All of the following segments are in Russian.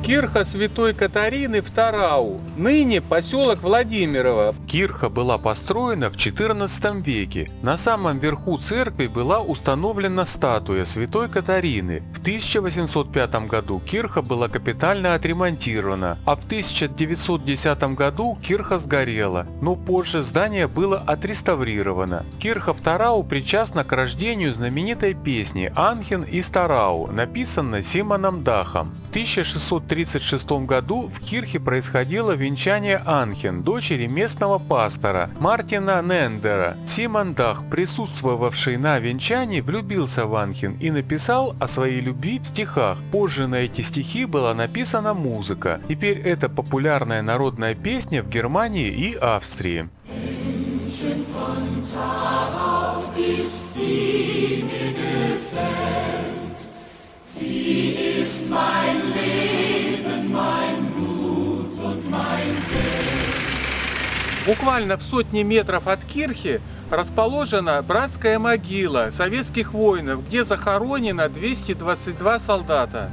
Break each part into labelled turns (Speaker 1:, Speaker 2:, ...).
Speaker 1: Кирха Святой Катарины в Тарау, ныне поселок Владимирово.
Speaker 2: Кирха была построена в XIV веке. На самом верху церкви была установлена статуя Святой Катарины. В 1805 году кирха была капитально отремонтирована, а в 1910 году кирха сгорела, но позже здание было отреставрировано. Кирха в Тарау причастна к рождению знаменитой песни «Анхен из Тарау», написанной Симоном Дахом. В 1636 году в кирхе происходило венчание Анхен, дочери местного пастора Мартина Нендера. Симон Дах, присутствовавший на венчании, влюбился в Анхен и написал о своей любви в стихах. Позже на эти стихи была написана музыка. Теперь это популярная народная песня в Германии и Австрии.
Speaker 3: Mein Leben, mein Blut und mein Geld.
Speaker 1: Буквально в сотне метров от кирхи расположена братская могила советских воинов, где захоронено 222 солдата.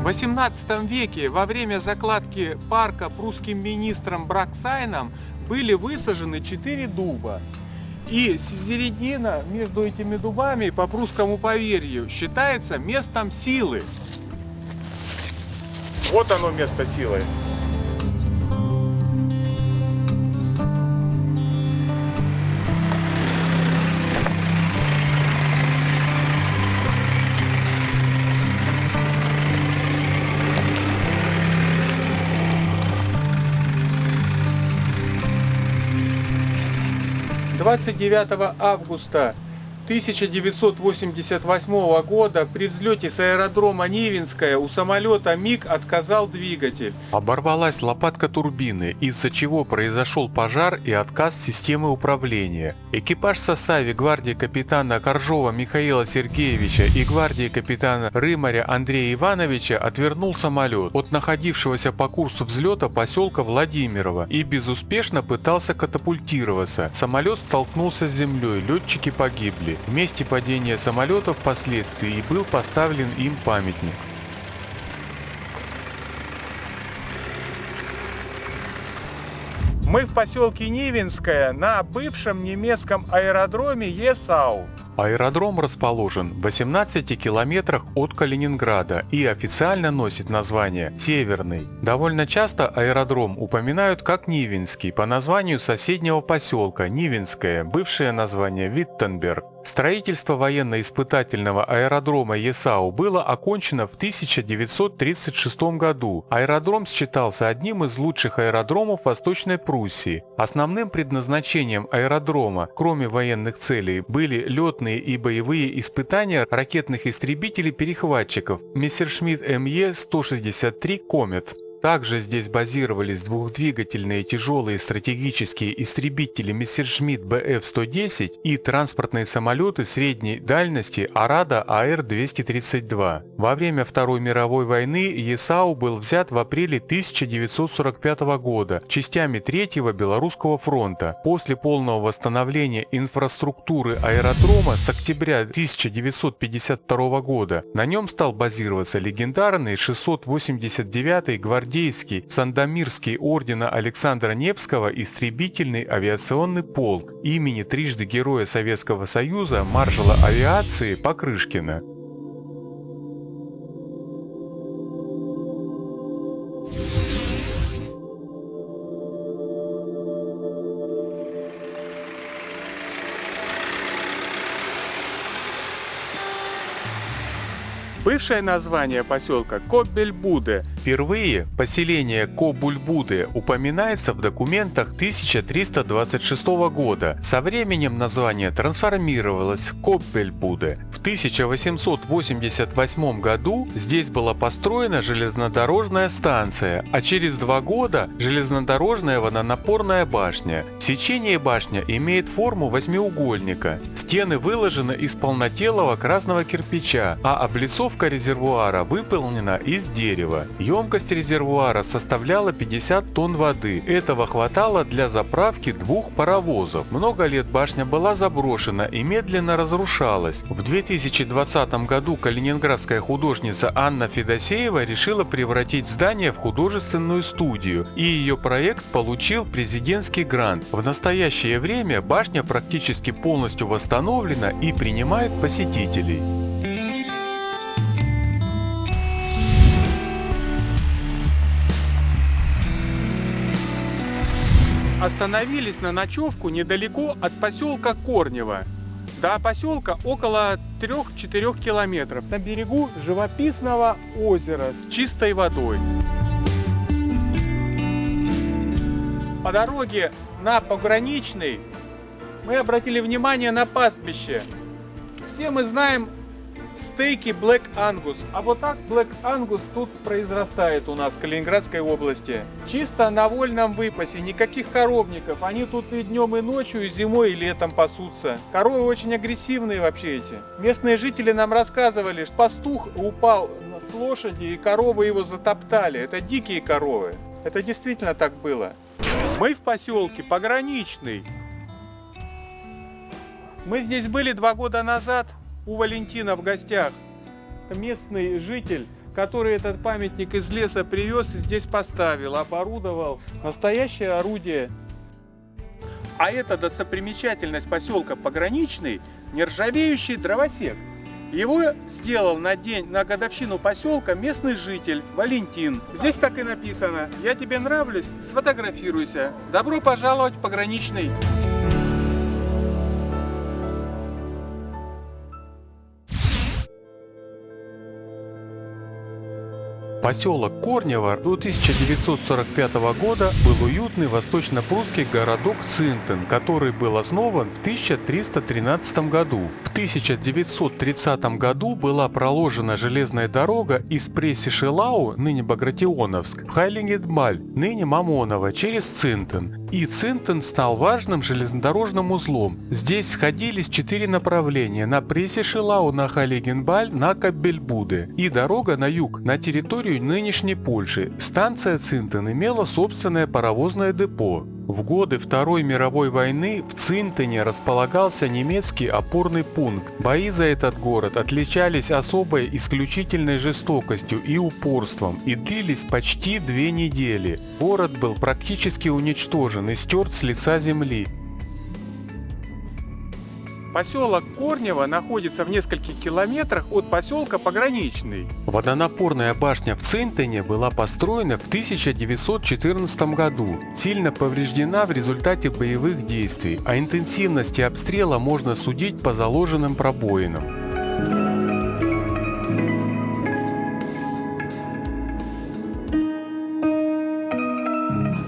Speaker 1: В XVIII веке во время закладки парка прусским министром Браксайном были высажены 4 дуба. И середина между этими дубами, по прусскому поверью, считается местом силы. Вот оно, место силы. «29 августа 1988 года при взлете с аэродрома Нивинская у самолета МиГ отказал двигатель.
Speaker 2: Оборвалась лопатка турбины, из-за чего произошел пожар и отказ системы управления. Экипаж в составе гвардии капитана Коржова Михаила Сергеевича и гвардии капитана Рымаря Андрея Ивановича отвернул самолет от находившегося по курсу взлета поселка Владимирово и безуспешно пытался катапультироваться. Самолет столкнулся с землей, летчики погибли. В месте падения самолета впоследствии был поставлен им памятник.
Speaker 1: Мы в поселке Нивинское на бывшем немецком аэродроме Есау.
Speaker 2: Аэродром расположен в 18 километрах от Калининграда и официально носит название «Северный». Довольно часто аэродром упоминают как Нивинский по названию соседнего поселка Нивинское, бывшее название Виттенберг. Строительство военно-испытательного аэродрома Есау было окончено в 1936 году. Аэродром считался одним из лучших аэродромов Восточной Пруссии. Основным предназначением аэродрома, кроме военных целей, были летные и боевые испытания ракетных истребителей-перехватчиков Мессершмитт МЕ-163 «Комет». Также здесь базировались двухдвигательные тяжелые стратегические истребители Мессершмитт БФ-110 и транспортные самолеты средней дальности Арада АР-232. Во время Второй мировой войны Есау был взят в апреле 1945 года частями Третьего Белорусского фронта. После полного восстановления инфраструктуры аэродрома с октября 1952 года на нем стал базироваться легендарный 689-й гвардейский Сандомирский ордена Александра Невского истребительный авиационный полк имени трижды Героя Советского Союза маршала авиации Покрышкина.
Speaker 1: Бывшее название поселка Коббель-Буде
Speaker 2: Впервые поселение Кобульбуды упоминается в документах 1326 года. Со временем название трансформировалось в Коббельбуде. В 1888 году здесь была построена железнодорожная станция, а через 2 года железнодорожная водонапорная башня. Сечение башня имеет форму восьмиугольника. Стены выложены из полнотелого красного кирпича, а облицовка резервуара выполнена из дерева. Емкость резервуара составляла 50 тонн воды. Этого хватало для заправки 2 паровозов. Много лет башня была заброшена и медленно разрушалась. В 2020 году калининградская художница Анна Федосеева решила превратить здание в художественную студию, и ее проект получил президентский грант. В настоящее время башня практически полностью восстановлена и принимает посетителей.
Speaker 1: Остановились на ночевку недалеко от поселка Корнево. До поселка около 3-4 километров на берегу живописного озера с чистой водой. По дороге на Пограничный мы обратили внимание на пастбище. Все мы знаем стейки Black Angus, а вот так Black Angus тут произрастает у нас в Калининградской области. Чисто на вольном выпасе, никаких коровников, они тут и днем, и ночью, и зимой, и летом пасутся. Коровы очень агрессивные вообще эти. Местные жители нам рассказывали, что пастух упал с лошади, и коровы его затоптали. Это дикие коровы. Это действительно так было. Мы в поселке Пограничный. Мы здесь были 2 года назад. У Валентина в гостях. Местный житель, который этот памятник из леса привез и здесь поставил, оборудовал. Настоящее орудие. А это достопримечательность поселка Пограничный — нержавеющий дровосек. Его сделал на годовщину поселка местный житель Валентин. Здесь так и написано: «Я тебе нравлюсь, сфотографируйся. Добро пожаловать в Пограничный».
Speaker 2: Поселок Корнево до 1945 года был уютный восточно-прусский городок Цинтен, который был основан в 1313 году. В 1930 году была проложена железная дорога из Преси-Шилау, ныне Багратионовск, в Хайлингетбаль, ныне Мамоново, через Цинтен. И Цинтен стал важным железнодорожным узлом. Здесь сходились 4 направления: на Преси-Шилау, на Хайлингетбаль, на Коббельбуде. И дорога на юг, на территорию нынешней Польши. Станция Цинтен имела собственное паровозное депо. В годы Второй мировой войны в Цинтене располагался немецкий опорный пункт. Бои за этот город отличались особой исключительной жестокостью и упорством и длились почти 2 недели. Город был практически уничтожен и стерт с лица земли.
Speaker 1: Поселок Корнево находится в нескольких километрах от поселка Пограничный.
Speaker 2: Водонапорная башня в Цинтене была построена в 1914 году. Сильно повреждена в результате боевых действий. О интенсивности обстрела можно судить по заложенным пробоинам.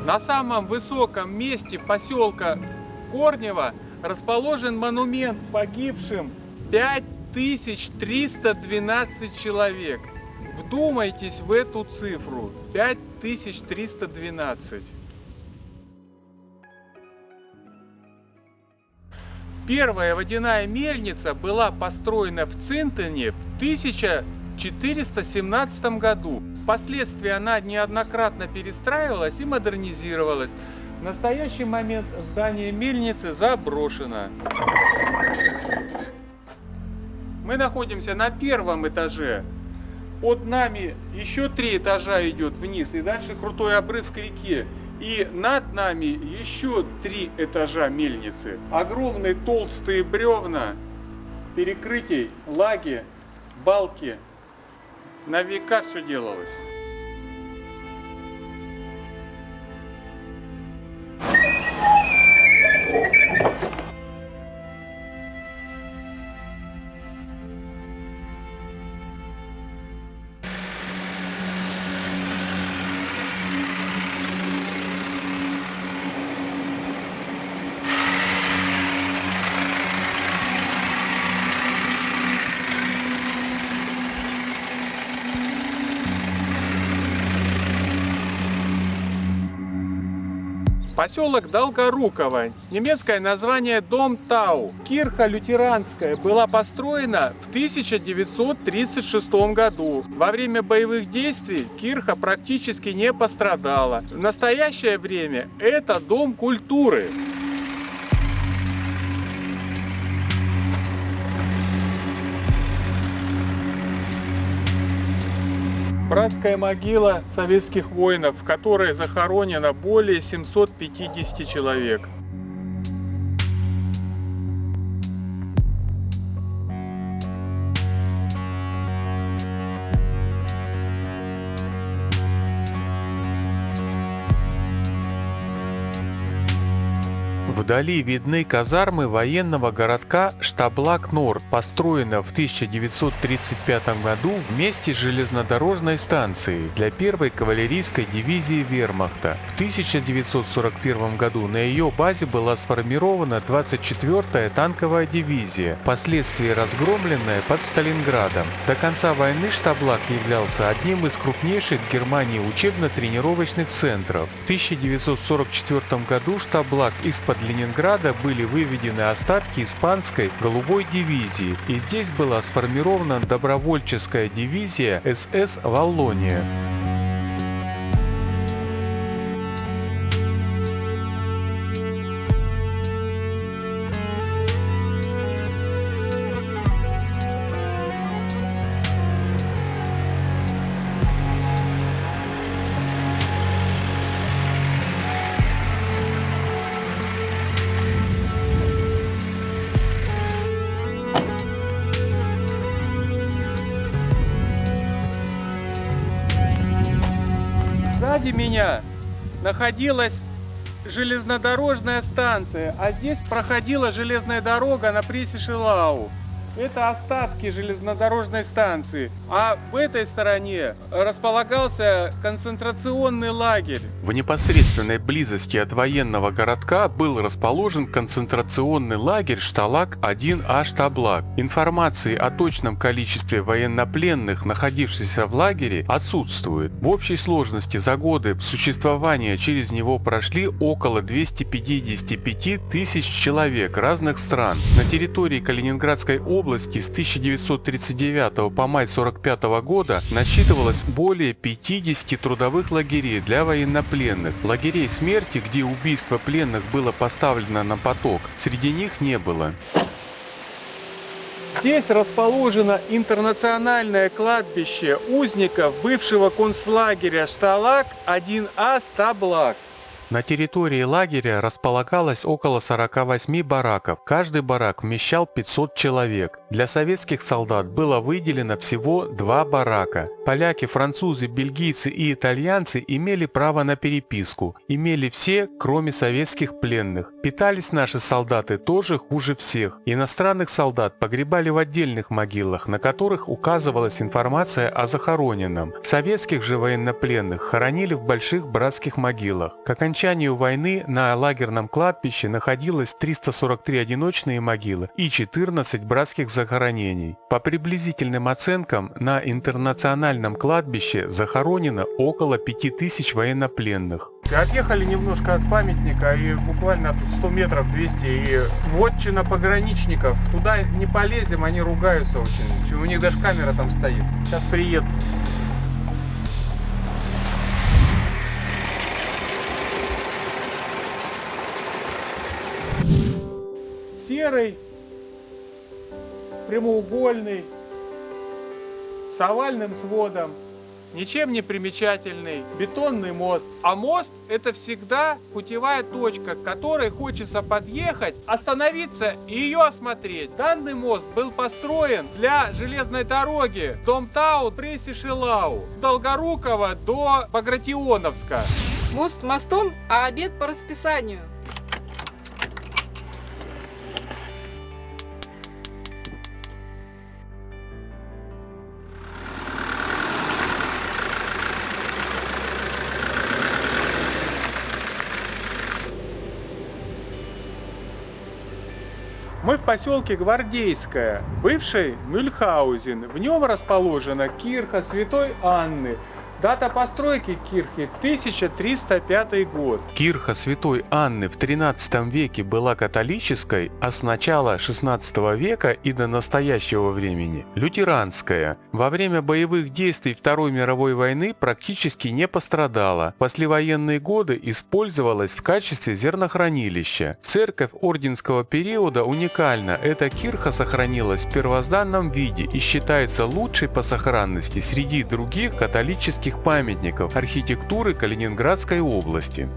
Speaker 1: На самом высоком месте поселка Корнево расположен монумент погибшим 5312 человек. Вдумайтесь в эту цифру. 5312. Первая водяная мельница была построена в Цинтене в 1417 году. Впоследствии она неоднократно перестраивалась и модернизировалась. В настоящий момент здание мельницы заброшено. Мы находимся на 1-м этаже. Под нами еще 3 этажа идет вниз, и дальше крутой обрыв к реке. И над нами еще 3 этажа мельницы. Огромные толстые бревна, перекрытий, лаги, балки. На века все делалось. Поселок Долгоруково. Немецкое название Дом Тау. Кирха лютеранская была построена в 1936 году. Во время боевых действий кирха практически не пострадала. В настоящее время это дом культуры. Братская могила советских воинов, в которой захоронено более 750 человек.
Speaker 2: Вдали видны казармы военного городка Штаблак-Норд, построенного в 1935 году вместе с железнодорожной станцией для первой кавалерийской дивизии вермахта. В 1941 году на ее базе была сформирована 24-я танковая дивизия, впоследствии разгромленная под Сталинградом. До конца войны Штаблак являлся одним из крупнейших в Германии учебно-тренировочных центров. В 1944 году Штаблак из-под Ленинграда были выведены остатки испанской голубой дивизии, и здесь была сформирована добровольческая дивизия СС «Валлония».
Speaker 1: Сзади меня находилась железнодорожная станция, а здесь проходила железная дорога на прессе Шилау. Это остатки железнодорожной станции. А в этой стороне располагался концентрационный лагерь.
Speaker 2: В непосредственной близости от военного городка был расположен концентрационный лагерь Шталак-1А Штаблак. Информации о точном количестве военнопленных, находившихся в лагере, отсутствует. В общей сложности за годы существования через него прошли около 255 тысяч человек разных стран. На территории Калининградской области с 1939 по май 1945 года насчитывалось более 50 трудовых лагерей для военнопленных. Лагерей смерти, где убийство пленных было поставлено на поток, среди них не было.
Speaker 1: Здесь расположено интернациональное кладбище узников бывшего концлагеря Шталак-1А Штаблак.
Speaker 2: На территории лагеря располагалось около 48 бараков. Каждый барак вмещал 500 человек. Для советских солдат было выделено всего 2 барака. Поляки, французы, бельгийцы и итальянцы имели право на переписку. Имели все, кроме советских пленных. Питались наши солдаты тоже хуже всех. Иностранных солдат погребали в отдельных могилах, на которых указывалась информация о захороненном. Советских же военнопленных хоронили в больших братских могилах. К окончанию войны на лагерном кладбище находилось 343 одиночные могилы и 14 братских захоронений. По приблизительным оценкам, на интернациональном кладбище захоронено около 5000 военнопленных.
Speaker 1: Отъехали немножко от памятника, и буквально тут 100 метров, 200, и вотчина пограничников. Туда не полезем, они ругаются очень. У них даже камера там стоит. Сейчас приеду. Серый, прямоугольный, с овальным сводом, ничем не примечательный, бетонный мост. А мост — это всегда путевая точка, к которой хочется подъехать, остановиться и ее осмотреть. Данный мост был построен для железной дороги Домтау, Прессе-Шилау, Долгорукова до Багратионовска.
Speaker 4: Мост мостом, а обед по расписанию.
Speaker 1: Мы в поселке Гвардейское, бывший Мюльхаузен. В нем расположена кирха Святой Анны. Дата постройки кирхи 1305 год.
Speaker 2: Кирха Святой Анны в XIII веке была католической, а с начала XVI века и до настоящего времени – лютеранская. Во время боевых действий Второй мировой войны практически не пострадала. В послевоенные годы использовалась в качестве зернохранилища. Церковь орденского периода уникальна. Эта кирха сохранилась в первозданном виде и считается лучшей по сохранности среди других католических памятников архитектуры Калининградской области.